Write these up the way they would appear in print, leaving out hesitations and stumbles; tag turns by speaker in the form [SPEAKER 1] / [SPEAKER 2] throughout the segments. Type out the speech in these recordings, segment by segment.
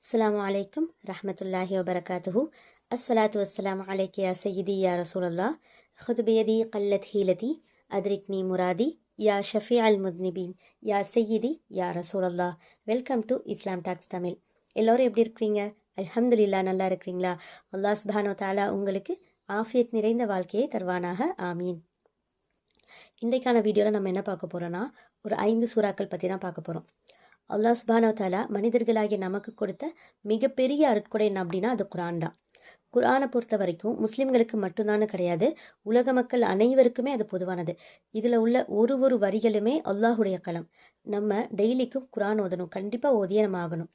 [SPEAKER 1] அஸ்ஸலாமு அலைக்கும் ரஹ்மத்துல்லாஹி வபரகாத்துஹு. அஸ்ஸலாத்து வஸ்ஸலாமு அலைக்க யா சய்யிதி யா ரசூலல்லாஹ். ஹுது பியதி கல்லத் ஹீலதி அத்ரிக்னி முராதி யா ஷஃபி அல் முத்னிபீன் யா சய்யிதி யா ரசூலல்லாஹ். Welcome to Islam talks Tamil. எல்லோரும் எப்படி இருக்கிறீங்க? அல்ஹம்துலில்லாஹ், நல்லா இருக்கிறீங்களா? அல்லாஹ் சுப்ஹானஹு வ தஆலா உங்களுக்கு ஆஃபியத் நிறைந்த வாழ்க்கையை தருவானாக, ஆமீன். இன்றைக்கான வீடியோவில் நம்ம என்ன பார்க்க போகிறோன்னா, ஒரு 5 சூறாக்கள் பற்றி தான் பார்க்க போகிறோம். அல்லாஹ் சுப்ஹானஹு வ தஆலா மனிதர்களாகிய நமக்கு கொடுத்த மிகப்பெரிய அருட்கொடை என்ன அப்படின்னா அது குர்ஆன் தான். குர்ஆனை பொறுத்த வரைக்கும் முஸ்லீம்களுக்கு மட்டும்தானு கிடையாது, உலக மக்கள் அனைவருக்குமே அது பொதுவானது. இதில் உள்ள ஒரு வரிகளுமே அல்லாஹுடைய கலம். நம்ம டெய்லிக்கும் குர்ஆன் ஓதணும், கண்டிப்பாக ஓதியே நம்ம ஆகணும்.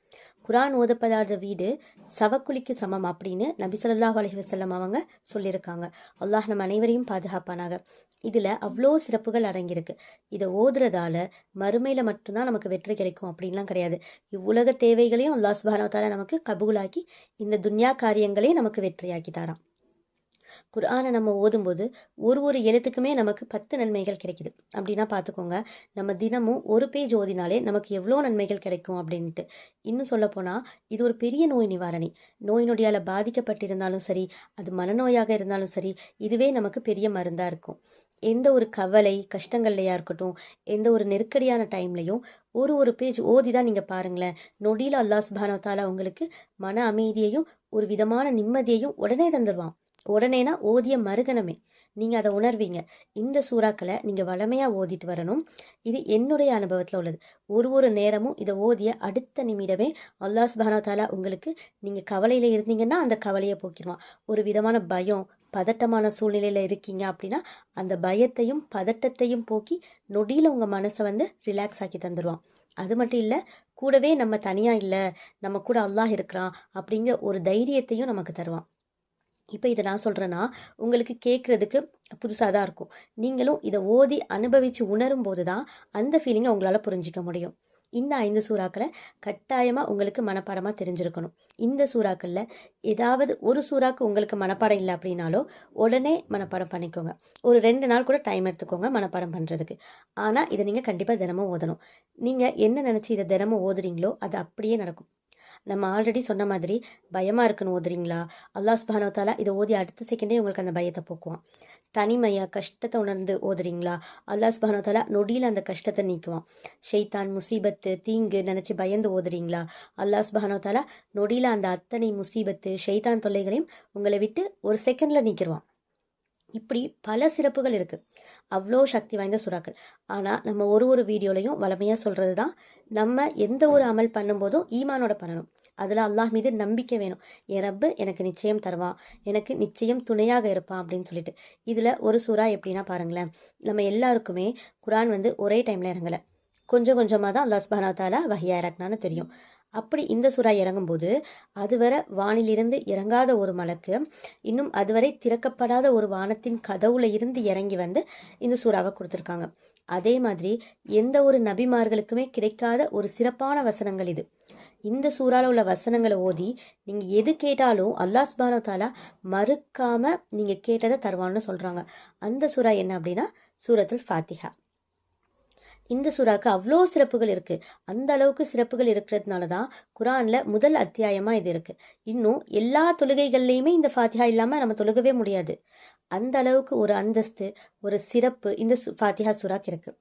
[SPEAKER 1] குர்ஆன் ஓதப்படாத வீடு சவக்குழிக்கு சமம் அப்படின்னு நபி ஸல்லல்லாஹு அலைஹி வஸல்லம் அவங்க சொல்லியிருக்காங்க. அல்லாஹ் நம்ம அனைவரையும் பாதுகாப்பானாக. இதில் அவ்வளோ சிறப்புகள் அடங்கியிருக்கு. இதை ஓதுறதால மறுமையில் மட்டும்தான் நமக்கு வெற்றி கிடைக்கும் அப்படின்லாம் கிடையாது. இவ்வுலக தேவைகளையும் அல்லாஹ் சுப்ஹானஹு வ தஆலா நமக்கு கபூலாக்கி இந்த துன்யா காரியங்களையும் நமக்கு வெற்றியாக்கி தரான். குர்ஆனை நம்ம ஓதும்போது ஒரு எழுத்துக்குமே நமக்கு 10 நன்மைகள் கிடைக்குது அப்படின்னா பார்த்துக்கோங்க. நம்ம தினமும் ஒரு பேஜ் ஓதினாலே நமக்கு எவ்வளோ நன்மைகள் கிடைக்கும் அப்படின்ட்டு. இன்னும் சொல்லப்போனால் இது ஒரு பெரிய நோய் நிவாரணி. நோய் நொடியால் பாதிக்கப்பட்டிருந்தாலும் சரி, அது மனநோயாக இருந்தாலும் சரி, இதுவே நமக்கு பெரிய மருந்தாக இருக்கும். எந்த ஒரு கவலை கஷ்டங்கள்லையா இருக்கட்டும், எந்த ஒரு நெருக்கடியான டைம்லையும் ஒரு பேஜ் ஓதி தான் நீங்கள் பாருங்களேன், நொடியில் அல்லாஹ் சுப்ஹானஹு வ தஆலா உங்களுக்கு மன அமைதியையும் ஒரு விதமான நிம்மதியையும் உடனே தந்துடுவான். உடனேனா ஓதிய மறுகணமே நீங்கள் அதை உணர்வீங்க. இந்த சூறாக்களை நீங்கள் வளமையாக ஓதிட்டு வரணும். இது என்னுடைய அனுபவத்தில் உள்ளது. ஒரு நேரமும் இதை ஓதிய அடுத்த நிமிடமே அல்லாஹ் சுப்ஹானஹு வ தஆலா உங்களுக்கு, நீங்கள் கவலையில் இருந்தீங்கன்னா அந்த கவலையை போக்கிடுவான். ஒரு விதமான பயம் பதட்டமான சூழ்நிலையில் இருக்கீங்க அப்படின்னா அந்த பயத்தையும் பதட்டத்தையும் போக்கி நொடியில் உங்கள் மனசை ரிலாக்ஸ் ஆக்கி தந்துடுவான். அது மட்டும் இல்லை, கூடவே நம்ம தனியாக இல்லை, நம்ம கூட அல்லாஹ் இருக்கிறான் அப்படிங்கிற ஒரு தைரியத்தையும் நமக்கு தருவான். இப்போ இதை நான் சொல்கிறேன்னா உங்களுக்கு கேட்குறதுக்கு புதுசாக தான் இருக்கும். நீங்களும் இதை ஓதி அனுபவித்து உணரும் போது தான் அந்த ஃபீலிங்கை உங்களால் புரிஞ்சிக்க முடியும். இந்த 5 சூறாக்களை கட்டாயமாக உங்களுக்கு மனப்பாடமாக தெரிஞ்சிருக்கணும். இந்த சூறாக்களில் ஏதாவது ஒரு சூறாக்கு உங்களுக்கு மனப்பாடம் இல்லை அப்படின்னாலோ உடனே மனப்பாடம் பண்ணிக்கோங்க. ஒரு 2 நாள் கூட டைம் எடுத்துக்கோங்க மனப்பாடம் பண்ணுறதுக்கு. ஆனால் இதை நீங்கள் கண்டிப்பாக தினமும் ஓதணும். நீங்கள் என்ன நினச்சி இதை தினமும் ஓதுறீங்களோ அது அப்படியே நடக்கும். நம்ம ஆல்ரெடி சொன்ன மாதிரி பயமாக இருக்குன்னு ஓதுறீங்களா, அல்லாஹ் சுப்ஹானஹு வ தஆலா இதை ஓதி அடுத்த செகண்டே உங்களுக்கு அந்த பயத்தை போக்குவான். தனிமையாக கஷ்டத்தை உணர்ந்து ஓதுறீங்களா, அல்லாஹ் சுப்ஹானஹு வ தஆலா நொடியில் அந்த கஷ்டத்தை நீக்குவான். ஷைத்தான் முசீபத்து தீங்கு நினச்சி பயந்து ஓதுறீங்களா, அல்லாஹ் சுப்ஹானஹு வ தஆலா நொடியில் அந்த அத்தனை முசீபத்து ஷைத்தான் தொல்லைகளையும் உங்களை விட்டு ஒரு செகண்டில் நீக்கிடுவான். இப்படி பல சிறப்புகள் இருக்குது. அவ்வளோ சக்தி வாய்ந்த சூறாக்கள். ஆனால் நம்ம ஒரு வீடியோலையும் வளமையாக சொல்கிறது தான், நம்ம எந்த ஒரு அமல் பண்ணும்போதும் ஈமானோட பண்ணணும். அதில் அல்லாஹ் மீது நம்பிக்கை வேணும். என் ரப்பு எனக்கு நிச்சயம் தருவான், எனக்கு நிச்சயம் துணையாக இருப்பான் அப்படின்னு சொல்லிட்டு. இதில் ஒரு சூறா எப்படின்னா பாருங்களேன், நம்ம எல்லாருக்குமே குர்ஆன் ஒரே டைமில் இறங்கலை. கொஞ்சம் கொஞ்சமாக தான் அல்லாஹ் சுப்ஹானஹு வ தஆலா வஹியா இறக்குனான்னு தெரியும். அப்படி இந்த சூறா இறங்கும்போது அதுவரை வானிலிருந்து இறங்காத ஒரு மலக்கு இன்னும் அதுவரை திறக்கப்படாத ஒரு வானத்தின் கதவுல இருந்து இறங்கி இந்த சூறாவை கொடுத்துருக்காங்க. அதே மாதிரி எந்த ஒரு நபிமார்களுக்குமே கிடைக்காத ஒரு சிறப்பான வசனங்கள் இது. இந்த சூறாவில் உள்ள வசனங்களை ஓதி நீங்கள் எது கேட்டாலும் அல்லாஹ் சுப்ஹானஹு வ தஆலா மறுக்காம நீங்கள் கேட்டதை தருவான்னு சொல்கிறாங்க. அந்த சூறா என்ன அப்படின்னா சூரத்துல் ஃபாத்திஹா. இந்த சூறாக்கு அவ்வளோ சிறப்புகள் இருக்குது. அந்த அளவுக்கு சிறப்புகள் இருக்கிறதுனால தான் குர்ஆனில் முதல் அத்தியாயமாக இது இருக்குது. இன்னும் எல்லா தொழுகைகள்லையுமே இந்த ஃபாத்திஹா இல்லாமல் நம்ம தொழுகவே முடியாது. அந்த அளவுக்கு ஒரு அந்தஸ்து, ஒரு சிறப்பு இந்த ஃபாத்திஹா சூறாக்கு இருக்குது.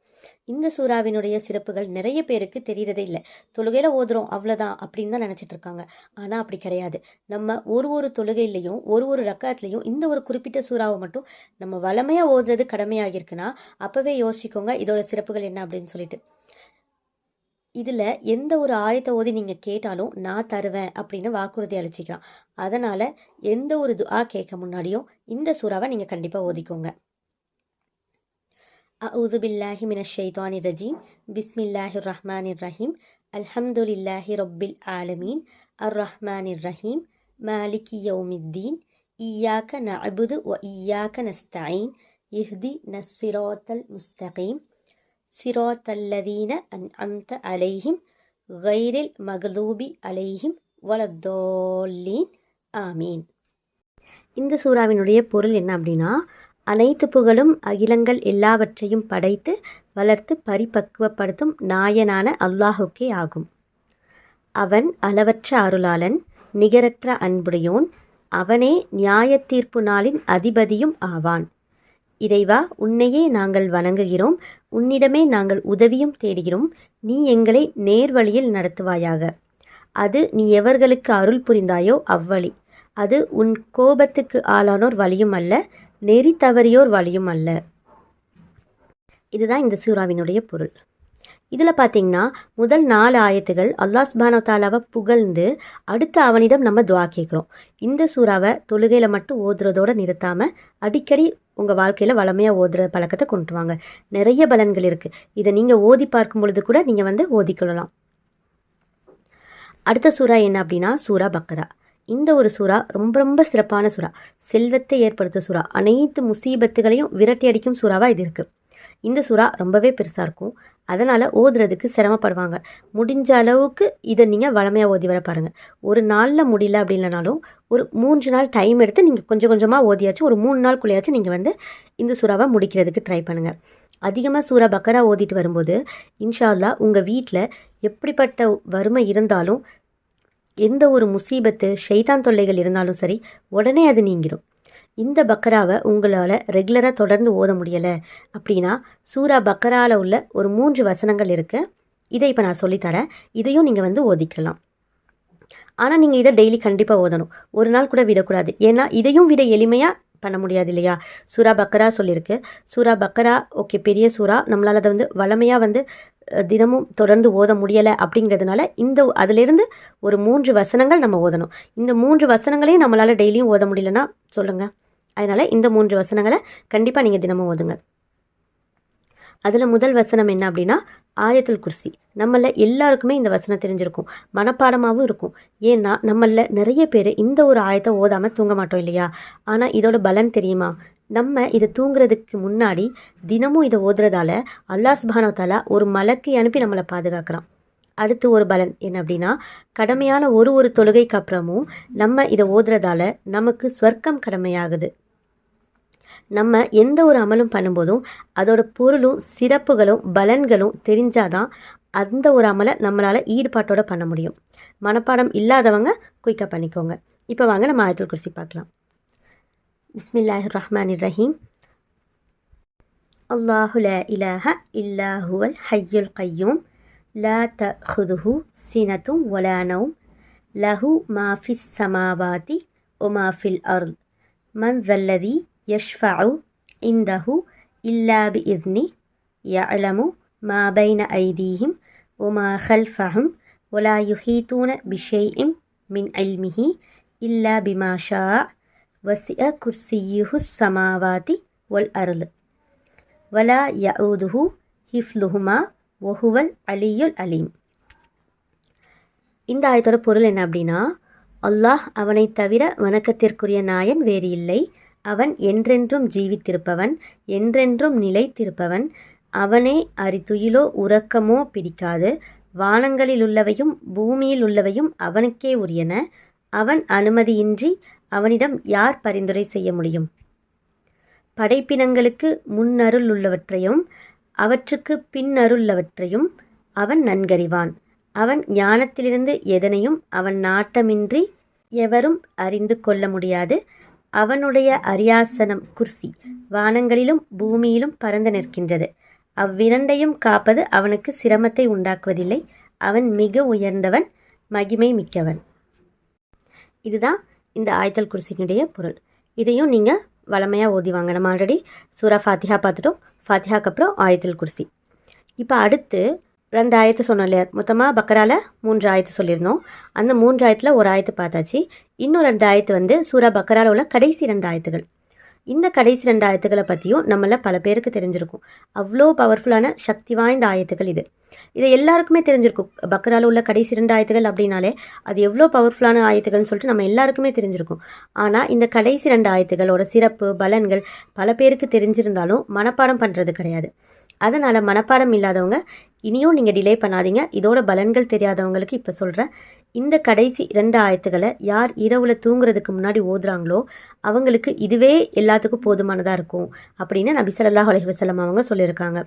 [SPEAKER 1] இந்த சூறாவினுடைய சிறப்புகள் நிறைய பேருக்கு தெரியறதே இல்லை. தொழுகையில் ஓதுறோம் அவ்வளோதான் அப்படின்னு தான் நினச்சிட்டு இருக்காங்க. ஆனால் அப்படி கிடையாது. நம்ம ஒரு தொழுகையிலையும் ஒரு ரக்காத்துலையும் இந்த ஒரு குறிப்பிட்ட சூறாவை மட்டும் நம்ம வளமையாக ஓதுறது கடமையாகிருக்குன்னா அப்போவே யோசிக்கோங்க இதோட சிறப்புகள் என்ன அப்படின்னு சொல்லிட்டு. இதில் எந்த ஒரு ஆயத்தை ஓதி நீங்கள் கேட்டாலும் நான் தருவேன் அப்படின்னு வாக்குறுதி அளிச்சிக்கலாம். அதனால் எந்த ஒரு துஆ கேட்க முன்னாடியும் இந்த சூறாவை நீங்கள் கண்டிப்பாக ஓதிக்கோங்க. அஊது பில்லாஹி மினஷ் ஷைத்தானிர் ரஜீம். பிஸ்மில்லாஹிர் ரஹ்மானிர் ரஹீம். அல்ஹம்துலில்லாஹி ரப்பில் ஆலமீன். அர் ரஹ்மானிர் ரஹீம். மாலிகி யௌமித்தீன். இய்யாக நஅபுது வ இய்யாக நஸ்தஈன். இஹ்தினஸ் ஸிராத்தல் முஸ்தகீம். ஸிராத்தல்லதீன அன்அம்த அலைஹிம் கைரில் மக்லூபி அலைஹிம் வலத்தோல்லீன். ஆமீன். இந்த சூறாவினுடைய பொருள் என்ன அப்படின்னா, அனைத்து புகழும் அகிலங்கள் எல்லாவற்றையும் படைத்து வளர்த்து பரிபக்குவப்படுத்தும் நாயனான அல்லாஹுக்கே ஆகும். அவன் அளவற்ற அருளாளன், நிகரற்ற அன்புடையோன், அவனே நியாயத்தீர்ப்பு நாளின் அதிபதியும் ஆவான். இறைவா, உன்னையே நாங்கள் வணங்குகிறோம், உன்னிடமே நாங்கள் உதவியும் தேடுகிறோம். நீ எங்களை நேர்வழியில் நடத்துவாயாக. அது நீ எவர்களுக்கு அருள் புரிந்தாயோ அவ்வழி. அது உன் கோபத்துக்கு ஆளானோர் வழியும் அல்ல, நெறி தவறியோர் வழியும் அல்ல. இதுதான் இந்த சூறாவினுடைய பொருள். இதில் பார்த்திங்கன்னா முதல் 4 ஆயத்துகள் அல்லாஹ் சுப்ஹானஹு வ தஆலாவை புகழ்ந்து அடுத்து அவனிடம் நம்ம துஆ கேட்குறோம். இந்த சூறாவை தொழுகையில் மட்டும் ஓதுறதோடு நிறுத்தாமல் அடிக்கடி உங்கள் வாழ்க்கையில் வளமையாக ஓதுற பழக்கத்தை கொண்டு வாங்க. நிறைய பலன்கள் இருக்குது. இதை நீங்கள் ஓதி பார்க்கும் பொழுது கூட நீங்கள் ஓதிக்கொள்ளலாம். அடுத்த சூறா என்ன அப்படின்னா சூரா பக்ரா. இந்த ஒரு சூறா ரொம்ப ரொம்ப சிறப்பான சூறா, செல்வத்தை ஏற்படுத்தும் சூறா, அனைத்து முசீபத்துகளையும் விரட்டி அடிக்கும் சூறாவாக இது இருக்குது. இந்த சூறா ரொம்பவே பெருசாக இருக்கும், அதனால் ஓதுறதுக்கு சிரமப்படுவாங்க. முடிஞ்ச அளவுக்கு இதை நீங்கள் வளமையாக ஓதி வர பாருங்கள். ஒரு நாளில் முடியல அப்படின்னாலும் ஒரு 3 நாள் டைம் எடுத்து நீங்கள் கொஞ்சம் கொஞ்சமாக ஓதியாச்சும் ஒரு 3 நாளுக்குள்ளேயாச்சும் நீங்கள் இந்த சூறாவை முடிக்கிறதுக்கு ட்ரை பண்ணுங்கள். அதிகமாக சூரா பக்ரா ஓதிட்டு வரும்போது இன்ஷா அல்லாஹ் உங்கள் வீட்டில் எப்படிப்பட்ட வறுமை இருந்தாலும், எந்த ஒரு முசீபத்து ஷைத்தான் தொல்லைகள் இருந்தாலும் சரி, உடனே அது நீங்கிடும். இந்த பக்ராவை உங்களால் ரெகுலராக தொடர்ந்து ஓத முடியலை அப்படின்னா சூரா பக்ராவில் உள்ள ஒரு 3 வசனங்கள் இருக்குது. இதை இப்போ நான் சொல்லித்தரேன், இதையும் நீங்கள் ஓதிக்கலாம். ஆனால் நீங்கள் இதை டெய்லி கண்டிப்பாக ஓதணும், ஒரு நாள் கூட விடக்கூடாது. ஏன்னா இதையும் விட எளிமையாக பண்ண முடியாது இல்லையா. சூரா பக்ரா சொல்லியிருக்கு. சூரா பக்ரா ஓகே பெரிய சூறா, நம்மளால் அதை வளமையாக தினமும் தொடர்ந்து ஓத முடியலை அப்படிங்கிறதுனால அதிலிருந்து ஒரு 3 வசனங்கள் நம்ம ஓதணும். இந்த 3 வசனங்களையும் நம்மளால் டெய்லியும் ஓத முடியலன்னா சொல்லுங்கள். அதனால் இந்த 3 வசனங்களை கண்டிப்பாக நீங்கள் தினமும் ஓதுங்க. அதில் முதல் வசனம் என்ன அப்படின்னா ஆயத்துல் குர்சி. நம்மள எல்லாருக்குமே இந்த வசனம் தெரிஞ்சிருக்கும், மனப்பாடமாகவும் இருக்கும். ஏன்னா நம்மள நிறைய பேர் இந்த ஒரு ஆயத்தை ஓதாமல் தூங்க மாட்டோம் இல்லையா. ஆனால் இதோட பலன் தெரியுமா? நம்ம இதை தூங்குறதுக்கு முன்னாடி தினமும் இதை ஓதுறதால அல்லாஹ் சுப்ஹானஹு வ தஆலா ஒரு மலக்கை அனுப்பி நம்மளை பாதுகாக்கிறான். அடுத்து ஒரு பலன் என்ன அப்படின்னா கடமையான ஒரு தொழுகைக்கு அப்புறமும் நம்ம இதை ஓதுறதால நமக்கு ஸ்வர்க்கம் கடமையாகுது. நம்ம எந்த ஒரு அமலும் பண்ணும்போதும் அதோட பொருளும் சிறப்புகளும் பலன்களும் தெரிஞ்சாதான் அந்த ஒரு அமலை நம்மளால் ஈடுபாட்டோட பண்ண முடியும். மனப்பாடம் இல்லாதவங்க குயிக்காக பண்ணிக்கோங்க. இப்போ வாங்க நம்ம ஆயத்துல் குர்சி பார்க்கலாம். பிஸ்மில்லாஹிர் ரஹ்மானிர் ரஹீம். அல்லாஹு லா இலாஹ இல்லா ஹுவல் ஹய்யுல் கய்யூம் லா தஅஹுதுஹு சினத்தும் வலா நௌம் லஹு மா ஃபிஸ் ஸமாவாதி வ மா ஃபில் அர்த் மன் ஸல்லதி யஷ்ஃபஉ இந்தஹு இல்லா பிஇذنி யஅலமு மா பைன ஐதீஹிம் வ மா கல்ஃபஹும் வலா யுஹீதூன பிஷைஇன் மின் இல்மிஹி இல்லா பிமா ஷாஅ வசிஅ குர்சிய்யுஹு ஸமாவாதி வல் அர்த் வலா யஊதுஹு ஹிஃப்லுஹுமா வஹுவல் அலியுல் அலீம். இந்த ஆயத்தோட பொருள் என்ன அப்படின்னா அல்லாஹ் அவனை தவிர வணக்கத்திற்குரிய நாயன் வேறு இல்லை. அவன் என்றென்றும் ஜீவித்திருப்பவன், என்றென்றும் நிலைத்திருப்பவன். அவனே அறிதுயிலோ உறக்கமோ பிடிக்காது. வானங்களில் உள்ளவையும் பூமியில் உள்ளவையும் அவனுக்கே உரியன. அவன் அனுமதியின்றி அவனிடம் யார் பரிந்துரை செய்ய முடியும்? படைப்பினங்களுக்கு முன்னருள் உள்ளவற்றையும் அவற்றுக்கு பின்னருள்ளவற்றையும் அவன் நன்கறிவான். அவன் ஞானத்திலிருந்து எதனையும் அவன் நாட்டமின்றி எவரும் அறிந்து கொள்ள முடியாது. அவனுடைய அரியாசனம் குர்சி வானங்களிலும் பூமியிலும் பறந்து நிற்கின்றது. அவ்விரண்டையும் காப்பது அவனுக்கு சிரமத்தை உண்டாக்குவதில்லை. அவன் மிக உயர்ந்தவன், மகிமை மிக்கவன். இதுதான் இந்த ஆயத்துல் குர்சியினுடைய பொருள். இதையும் நீங்கள் வளமையாக ஓதிவாங்க. நம்ம ஆல்ரெடி சூரா ஃபாத்திஹா பார்த்துட்டோம். ஃபாத்திஹாக்கு அப்புறம் ஆயத்துல் குர்சி. இப்போ அடுத்து 2 ஆயத்து சொன்னோம் இல்லையா. மொத்தமாக பக்ராவில் 3 ஆயத்து சொல்லியிருந்தோம். அந்த 3 ஆயத்தில் ஒரு ஆயத்து பார்த்தாச்சு. இன்னும் 2 ஆயத்து சூரா பக்ராவில் உள்ள கடைசி 2 ஆயத்துகள். இந்த கடைசி 2 ஆயத்துக்களை பற்றியும் நம்மள பல பேருக்கு தெரிஞ்சிருக்கும். அவ்வளோ பவர்ஃபுல்லான சக்தி வாய்ந்த ஆயத்துக்கள் இதை எல்லாருக்குமே தெரிஞ்சிருக்கும். பக்ராவில் உள்ள கடைசி 2 ஆயத்துகள் அப்படின்னாலே அது எவ்வளோ பவர்ஃபுல்லான ஆயத்துகள்னு சொல்லிட்டு நம்ம எல்லாருக்குமே தெரிஞ்சிருக்கும். ஆனால் இந்த கடைசி 2 ஆயத்துகளோட சிறப்பு பலன்கள் பல பேருக்கு தெரிஞ்சிருந்தாலும் மனப்பாடம் பண்ணுறது கிடையாது. அதனால் மனப்பாடம் இல்லாதவங்க இனியும் நீங்கள் டிலே பண்ணாதீங்க. இதோட பலன்கள் தெரியாதவங்களுக்கு இப்போ சொல்கிறேன். இந்த கடைசி 2 ஆயத்துக்களை யார் இரவில் தூங்குறதுக்கு முன்னாடி ஓதுறாங்களோ அவங்களுக்கு இதுவே எல்லாத்துக்கும் போதுமானதாக இருக்கும் அப்படின்னு நபி ஸல்லல்லாஹு அலைஹி வஸல்லம் அவங்க சொல்லியிருக்காங்க.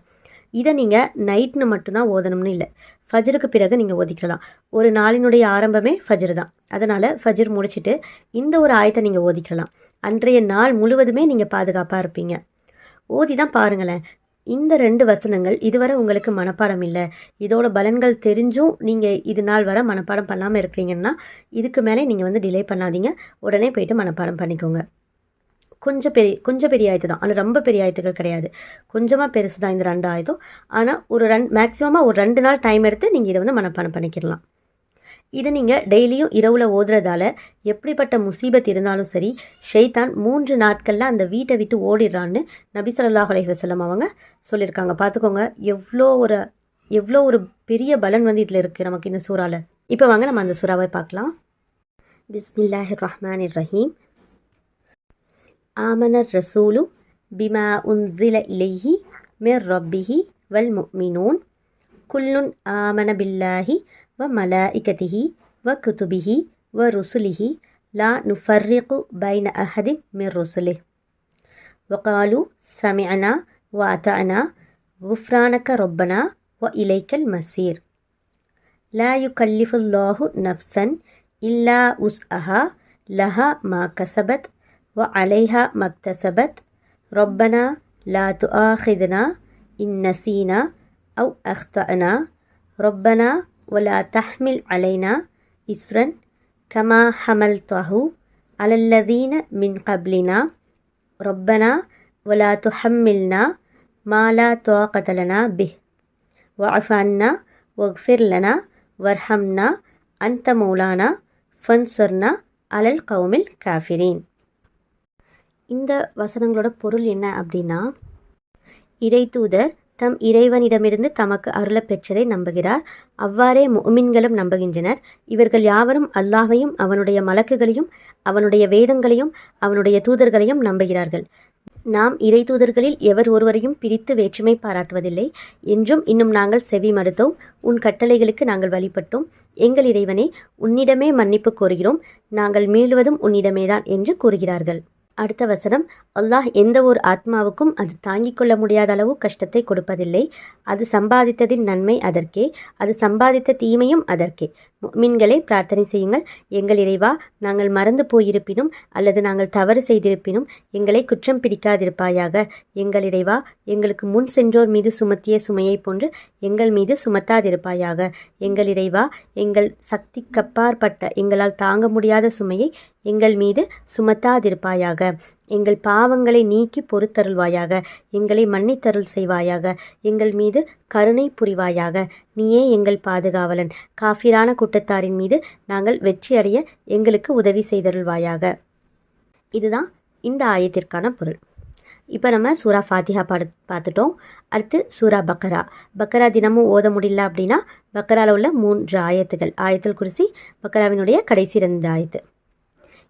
[SPEAKER 1] இதை நீங்கள் நைட்னு மட்டும்தான் ஓதணும்னு இல்லை, ஃபஜ்ருக்கு பிறகு நீங்கள் ஓதிக்கலாம். ஒரு நாளினுடைய ஆரம்பமே ஃபஜ்ர் தான். அதனால் ஃபஜ்ர் முடிச்சுட்டு இந்த ஒரு ஆயத்தை நீங்கள் ஓதிக்கலாம். அன்றைய நாள் முழுவதுமே நீங்கள் பாதுகாப்பாக இருப்பீங்க. ஓதி தான் பாருங்களேன். இந்த 2 வசனங்கள் இதுவரை உங்களுக்கு மனப்பாடம் இல்லை, இதோட பலன்கள் தெரிஞ்சும் நீங்கள் இது நாள் வரை மனப்பாடம் பண்ணாமல் இருக்கிறீங்கன்னா இதுக்கு மேலே நீங்கள் டிலே பண்ணாதீங்க, உடனே போயிட்டு மனப்பாடம் பண்ணிக்கோங்க. கொஞ்சம் பெரிய ஆயத்து தான், ஆனால் ரொம்ப பெரிய ஆயத்துகள் கிடையாது, கொஞ்சமாக பெருசு தான் இந்த 2 ஆயத்தும். ஆனால் மேக்ஸிமமாக ஒரு 2 நாள் டைம் எடுத்து நீங்கள் இதை மனப்பாடம் பண்ணிக்கிடலாம். இதை நீங்கள் டெய்லியும் இரவில் ஓதுறதால எப்படிப்பட்ட முசீபத் இருந்தாலும் சரி, ஷைத்தான் 3 நாட்களில் அந்த வீட்டை விட்டு ஓடிடுறான்னு நபி ஸல்லல்லாஹு அலைஹி வஸல்லம் அவங்க சொல்லியிருக்காங்க. பார்த்துக்கோங்க, எவ்வளோ ஒரு பெரிய பலன் இதில் இருக்குது நமக்கு இந்த சூறாவில். இப்போ வாங்க நம்ம அந்த சூறாவை பார்க்கலாம். பிஸ்மில்லாஹிர் ரஹ்மானிர் ரஹீம். ஆமனர் ரசூலு பிமா உன்சில இலைஹி மிர் ரப்பிஹி வல் முஃமினூன் குல்லுன் ஆமன பில்லாஹி வ மலாயிகதிஹி வ குதுபிஹி வ ருசுலிஹி லா நுஃபர்ரிகு பைன அஹதின் மிர் ருசுலிஹ் வகாலு சமிஅனா வ அத்தஅனா குஃப்ரானக ரப்பனா வ இலைக்கல் மசீர். லா யுகல்லிஃபுல்லாஹு நஃப்ஸன் இல்லா உஸ்அஹா லஹா மா கஸபத் வ அலைஹா மக்தஸபத் ரப்பனா லா துஆஹிதுனா இன் நசீனா அவ் அக்தஅனா ரப்பனா வலா தஹ்மில் அலைனா இஸ்ரன் கமா ஹமல்தஹு அலல்லதீன மின் கப்லினா ரப்பனா வலா துஹம்மில்னா மா லா துஆகத லனா பிஹ் வஅஃபு அன்னா வக்ஃபிர் லனா வர்ஹம்னா அன்த மௌலானா ஃபன்சுர்னா அலல் கௌமில் காஃபிரீன். இந்த வசனங்களோட பொருள் என்ன அப்படின்னா, இறைதூதர் தம் இறைவனிடமிருந்து தமக்கு அருளப் பெற்றதை நம்புகிறார், அவ்வாறே முஃமின்களும் நம்புகின்றனர். இவர்கள் யாவரும் அல்லாஹ்வையும் அவனுடைய மலக்குகளையும் அவனுடைய வேதங்களையும் அவனுடைய தூதர்களையும் நம்புகிறார்கள். நாம் இறைதூதர்களில் எவர் ஒருவரையும் பிரித்து வேற்றுமை பாராட்டுவதில்லை என்றும் இன்னும் நாங்கள் செவி மடுத்தோம், உன் கட்டளைகளுக்கு நாங்கள் வழிபட்டோம். எங்கள் இறைவனே, உன்னிடமே மன்னிப்பு கோருகிறோம், நாங்கள் மீளுவதும் உன்னிடமேதான் என்று கூறுகிறார்கள். அடுத்த வசனம், அல்லாஹ் எந்த ஒரு ஆத்மாவுக்கும் அது தாங்கிக் கொள்ள முடியாத அளவு கஷ்டத்தை கொடுப்பதில்லை. அது சம்பாதித்ததின் நன்மை அதற்கே, அது சம்பாதித்த தீமையும் அதற்கே. முஃமின்களே, பிரார்த்தனை செய்யுங்கள். எங்கள் இறைவா, நாங்கள் மறந்து போயிருப்பினும் அல்லது நாங்கள் தவறு செய்திருப்பினும் எங்களை குற்றம் பிடிக்காதிருப்பாயாக. எங்கள் இறைவா, எங்களுக்கு முன் சென்றோர் மீது சுமத்திய சுமையை போன்று எங்கள் மீது சுமத்தாதிருப்பாயாக. எங்கள் இறைவா, எங்கள் சக்திக்கப்பாற்பட்ட எங்களால் தாங்க முடியாத சுமையை எங்கள் மீது சுமத்தாதிருப்பாயாக. எங்கள் பாவங்களை நீக்கி பொறுத்தருள்வாயாக. எங்களை மன்னித்தருள் செய்வாயாக. எங்கள் மீது கருணை புரிவாயாக. நீயே எங்கள் பாதுகாவலன். காஃபிரான கூட்டத்தாரின் மீது நாங்கள் வெற்றியடைய எங்களுக்கு உதவி செய்தருள்வாயாக. இதுதான் இந்த ஆயத்திற்கான பொருள். இப்போ நம்ம சூரா ஃபாத்திஹா பார்த்துட்டோம். அடுத்து சூரா பக்கரா. பக்கரா தினமும் ஓத முடியல அப்படின்னா பக்கராவில் உள்ள 3 ஆயத்துகள், ஆயத்துல் குர்சி, பக்கராவினுடைய கடைசி 2 ஆயத்து.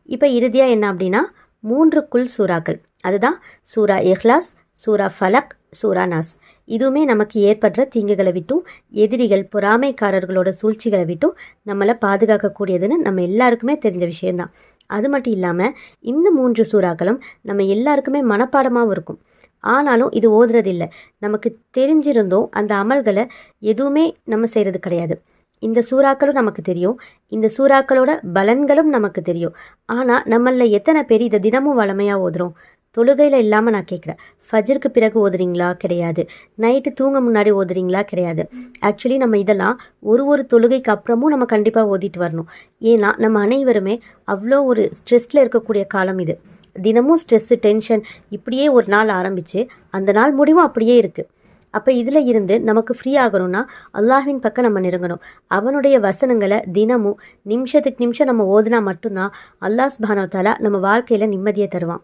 [SPEAKER 1] இப்போ இறுதியாக என்ன அப்படின்னா 3 குல் சூறாக்கள், அதுதான் சூரா இஹ்லாஸ், சூரா ஃபலக், சூரா நாஸ். இதுவுமே நமக்கு ஏற்படுற தீங்குகளை விட்டும் எதிரிகள் பொறாமைக்காரர்களோட சூழ்ச்சிகளை விட்டும் நம்மளை பாதுகாக்கக்கூடியதுன்னு நம்ம எல்லாருக்குமே தெரிஞ்ச விஷயந்தான். அது மட்டும் இல்லாமல் இந்த 3 சூறாக்களும் நம்ம எல்லாருக்குமே மனப்பாடமாகவும் இருக்கும். ஆனாலும் இது ஓதுறதில்லை. நமக்கு தெரிஞ்சிருந்தோம் அந்த அமல்களை எதுவுமே நம்ம செய்கிறது கிடையாது. இந்த சூறாக்களும் நமக்கு தெரியும், இந்த சூறாக்களோட பலன்களும் நமக்கு தெரியும். ஆனால் நம்மளில் எத்தனை பேர் இதை தினமும் வளமையாக ஓதுறோம்? தொழுகையில் இல்லாமல் நான் கேட்குறேன். ஃபஜ்ருக்கு பிறகு ஓதுறீங்களா? கிடையாது. நைட்டு தூங்க முன்னாடி ஓதுறீங்களா? கிடையாது. ஆக்சுவலி நம்ம இதெல்லாம் ஒரு தொழுகைக்கு அப்புறமும் நம்ம கண்டிப்பாக ஓதிட்டு வரணும். ஏன்னா நம்ம அனைவருமே அவ்வளோ ஒரு ஸ்ட்ரெஸ்ஸில் இருக்கக்கூடிய காலம் இது. தினமும் ஸ்ட்ரெஸ்ஸு, டென்ஷன், இப்படியே ஒரு நாள் ஆரம்பித்து அந்த நாள் முடிவும் அப்படியே இருக்குது. அப்போ இதில் இருந்து நமக்கு ஃப்ரீ ஆகணும்னா அல்லாஹ்வின் பக்கம் நம்ம நெருங்கணும். அவனுடைய வசனங்களை தினமும் நிமிஷத்துக்கு நிமிஷம் நம்ம ஓதுனா மட்டும்தான் அல்லாஹ் சுப்ஹானஹு வ தஆலா நம்ம வாழ்க்கையில் நிம்மதியை தருவான்.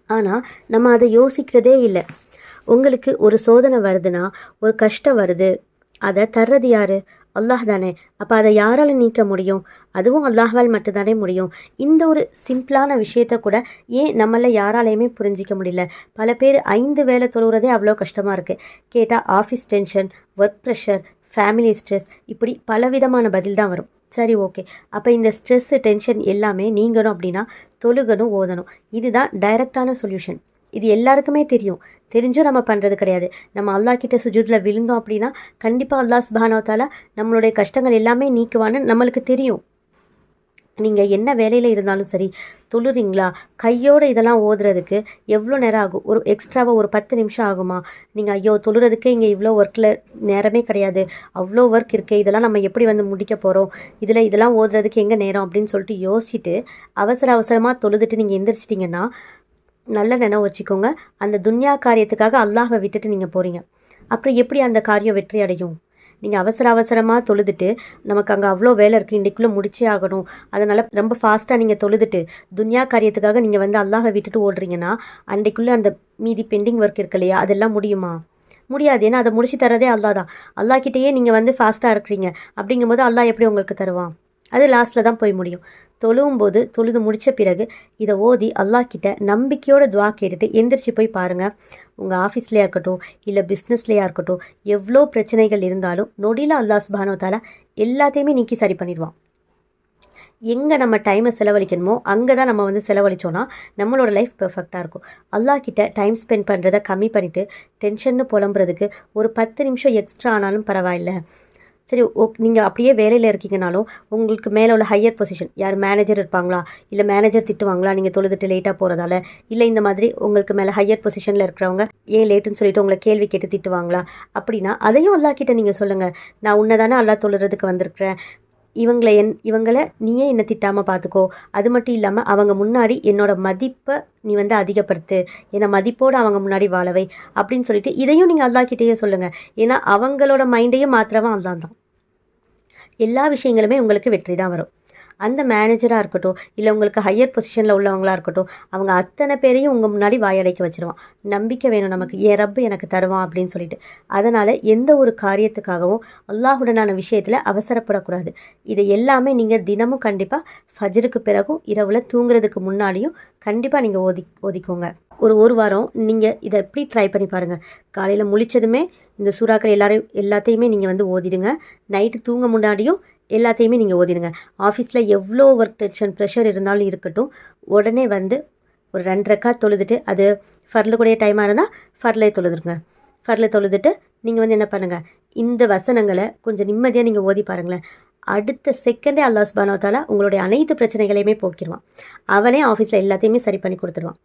[SPEAKER 1] ஆனால் நம்ம அதை யோசிக்கிறதே இல்லை. உங்களுக்கு ஒரு சோதனை வருதுன்னா, ஒரு கஷ்டம் வருது, அதை தர்றது யார்? அல்லாஹ் தானே. அப்போ அதை யாரால் நீக்க முடியும்? அதுவும் அல்லாஹ்வால் மட்டும்தானே முடியும். இந்த ஒரு சிம்பிளான விஷயத்த கூட ஏன் நம்மள யாராலையுமே புரிஞ்சிக்க முடியல? பல பேர் 5 வேளை தொழுகிறதே அவ்வளோ கஷ்டமாக இருக்குது. கேட்டால் office tension, work pressure, family stress, இப்படி பலவிதமான பதில் தான் வரும். சரி, ஓகே. அப்போ இந்த ஸ்ட்ரெஸ்ஸு, டென்ஷன் எல்லாமே நீங்கணும் அப்படின்னா தொழுகணும், ஓதணும். இதுதான் டைரக்டான சொல்யூஷன். இது எல்லாருக்குமே தெரியும். தெரிஞ்சும் நம்ம பண்ணுறது கிடையாது. நம்ம அல்லாஹ் கிட்ட சுஜூதில் விழுந்தோம் அப்படின்னா கண்டிப்பாக அல்லாஹ் சுப்ஹானஹு வ தஆலா நம்மளுடைய கஷ்டங்கள் எல்லாமே நீக்குவான்னு நம்மளுக்கு தெரியும். நீங்கள் என்ன வேலையில் இருந்தாலும் சரி, தொழுறீங்களா, கையோடு இதெல்லாம் ஓதுறதுக்கு எவ்வளோ நேரம் ஆகும்? ஒரு எக்ஸ்ட்ராவாக ஒரு 10 நிமிஷம் ஆகுமா? நீங்கள் ஐயோ தொழுறதுக்கே இங்கே இவ்வளோ ஒர்க்கில் நேரமே கிடையாது, அவ்வளோ ஒர்க் இருக்கே, இதெல்லாம் நம்ம எப்படி வந்து முடிக்க போகிறோம், இதெல்லாம் ஓதுறதுக்கு எங்கே நேரம் அப்படின்னு சொல்லிட்டு யோசிச்சுட்டு அவசரமாக தொழுதுட்டு நீங்கள் எந்திரிச்சிட்டிங்கன்னா நல்ல நினைவு வச்சுக்கோங்க, அந்த துன்யா காரியத்துக்காக அல்லாஹ்வை விட்டுட்டு நீங்கள் போகிறீங்க. அப்புறம் எப்படி அந்த காரியம் வெற்றி அடையும்? நீங்கள் அவசரமாக தொழுதுட்டு நமக்கு அங்கே அவ்வளோ வேலை இருக்குது, இன்றைக்குள்ளே முடிச்சே ஆகணும், அதனால் ரொம்ப ஃபாஸ்ட்டாக நீங்கள் தொழுதுட்டு துன்யா காரியத்துக்காக நீங்கள் வந்து அல்லாஹை விட்டுட்டு ஓடுறீங்கன்னா அன்றைக்குள்ளே அந்த மீதி பெண்டிங் ஒர்க் இருக்கு இல்லையா, அதெல்லாம் முடியுமா? முடியாது. ஏன்னா அதை முடிச்சு தரதே அல்லாஹ் தான். அல்லாஹ்கிட்டேயே நீங்கள் வந்து ஃபாஸ்ட்டாக இருக்கிறீங்க அப்படிங்கும்போது அல்லாஹ் எப்படி உங்களுக்கு தருவான்? அது லாஸ்ட்டில் தான் போய் முடியும். தொழுவும்போது தொழுது முடித்த பிறகு இதை ஓதி அல்லாஹ்கிட்ட நம்பிக்கையோட துவா கேட்டுட்டு எந்திரிச்சு போய் பாருங்கள். உங்கள் ஆஃபீஸ்லேயா இருக்கட்டும், இல்லை பிஸ்னஸ்லேயா இருக்கட்டும், எவ்வளோ பிரச்சனைகள் இருந்தாலும் நொடியில் அல்லாஹ் சுப்ஹானஹு வ தஆலா எல்லாத்தையுமே நீக்கி சரி பண்ணிடுவான். எங்கே நம்ம டைமை செலவழிக்கணுமோ அங்கே தான் நம்ம வந்து செலவழித்தோன்னா நம்மளோட லைஃப் பெர்ஃபெக்டாக இருக்கும். அல்லாஹ்கிட்ட டைம் ஸ்பெண்ட் பண்ணுறதை கம்மி பண்ணிவிட்டு டென்ஷன்னு புலம்புறதுக்கு ஒரு 10 நிமிஷம் எக்ஸ்ட்ரா ஆனாலும் பரவாயில்ல. சரி, நீங்கள் அப்படியே வேலையில் இருக்கீங்கனாலும் உங்களுக்கு மேலே உள்ள ஹையர் பொசிஷன் யார் மேனேஜர் இருப்பாங்களா, இல்லை மேனேஜர் திட்டுவாங்களா நீங்கள் தொழுதுட்டு லேட்டாக போகிறதால, இல்லை இந்த மாதிரி உங்களுக்கு மேலே ஹையர் பொசிஷனில் இருக்கிறவங்க ஏன் லேட்டுன்னு சொல்லிட்டு உங்களை கேள்வி கேட்டு திட்டுவாங்களா, அப்படின்னா அதையும் அல்லாஹ்கிட்ட நீங்கள் சொல்லுங்கள். நான் உன்னை தானே அல்லாஹ் தொழுறதுக்கு வந்திருக்கிறேன், இவங்களை நீயே என்னை திட்டாமல் பார்த்துக்கோ. அது மட்டும் இல்லாமல் அவங்க முன்னாடி என்னோட மதிப்பை நீ வந்து அதிகப்படுத்து, என்னை மதிப்போடு அவங்க முன்னாடி வாழவை அப்படின்னு சொல்லிட்டு இதையும் நீங்கள் அல்லாஹ்கிட்டேயே சொல்லுங்கள். ஏன்னா அவங்களோட மைண்டையும் மாத்திரமா அல்லாஹ் தான். எல்லா விஷயங்களுமே உங்களுக்கு வெற்றி தான் வரும். அந்த மேனேஜராக இருக்கட்டும், இல்லை உங்களுக்கு ஹையர் பொசிஷனில் உள்ளவங்களாக இருக்கட்டும், அவங்க அத்தனை பேரையும் உங்கள் முன்னாடி வாயடைக்க வச்சுருவான். நம்பிக்கை வேணும் நமக்கு, என் ரப்பு எனக்கு தருவான் அப்படின்னு சொல்லிட்டு. அதனால் எந்த ஒரு காரியத்துக்காகவும் அல்லாஹுடனான விஷயத்தில் அவசரப்படக்கூடாது. இதை எல்லாமே நீங்கள் தினமும் கண்டிப்பாக ஃபஜ்ருக்கு பிறகும் இரவில் தூங்குறதுக்கு முன்னாடியும் கண்டிப்பாக நீங்கள் ஓதிக்கோங்க. ஒரு வாரம் நீங்கள் இதை எப்படி ட்ரை பண்ணி பாருங்கள். காலையில் முழிச்சதுமே இந்த சூறாக்கள் எல்லாத்தையுமே நீங்கள் வந்து ஓதிடுங்க. நைட்டு தூங்க முன்னாடியும் எல்லாத்தையுமே நீங்கள் ஓதிடுங்க. ஆஃபீஸில் எவ்வளோ ஒர்க் டென்ஷன் ப்ரெஷர் இருந்தாலும் இருக்கட்டும், உடனே வந்து ஒரு 2 ரக்காத் தொழுதுட்டு, அது ஃபர்ல கூடிய டைமாக இருந்தால் ஃபர்லே தொழுதுருங்க. ஃபர்ல தொழுதுட்டு நீங்கள் வந்து என்ன பண்ணுங்கள், இந்த வசனங்களை கொஞ்சம் நிம்மதியாக நீங்கள் ஓதி பாருங்களேன். அடுத்த செகண்டே அல்லாஹ் சுப்ஹானஹு வ தஆலா உங்களுடைய அனைத்து பிரச்சனைகளையுமே போக்கிடுவான். அவனே ஆஃபீஸில் எல்லாத்தையுமே சரி பண்ணி கொடுத்துருவான்.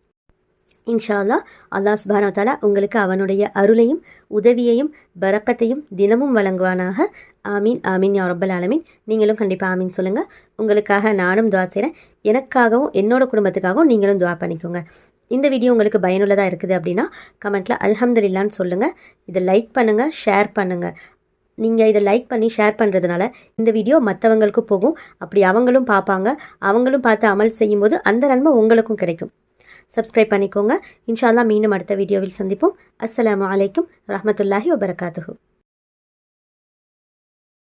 [SPEAKER 1] இன்ஷா அல்லாஹ் அல்லாஹ் சுப்ஹானஹு வ தஆலா உங்களுக்கு அவனுடைய அருளையும் உதவியையும் பரக்கத்தையும் தினமும் வழங்குவானாக. ஆமீன் ஆமீன் யா ரப்பல் ஆலமீன். நீங்களும் கண்டிப்பாக ஆமீன் சொல்லுங்கள். உங்களுக்காக நானும் துவா செய்கிறேன். எனக்காகவும் என்னோட குடும்பத்துக்காகவும் நீங்களும் துவா பண்ணிக்கோங்க. இந்த வீடியோ உங்களுக்கு பயனுள்ளதாக இருக்குது அப்படின்னா கமெண்ட்டில் அல்ஹம்துலில்லாஹ்னு சொல்லுங்கள். இதை லைக் பண்ணுங்கள், ஷேர் பண்ணுங்கள். நீங்கள் இதை லைக் பண்ணி ஷேர் பண்ணுறதுனால இந்த வீடியோ மற்றவங்களுக்கும் போகும். அப்படி அவங்களும் பார்ப்பாங்க. அவங்களும் பார்த்து அமல் செய்யும்போது அந்த நன்மை உங்களுக்கும் கிடைக்கும். சப்ஸ்கிரைப் பண்ணிக்கோங்க. இன்ஷா அல்லாஹ் மீண்டும் அடுத்த வீடியோவில் சந்திப்போம். அஸ்ஸலாமு அலைக்கும் வரஹ்மத்துல்லாஹி வபரகாத்துஹு.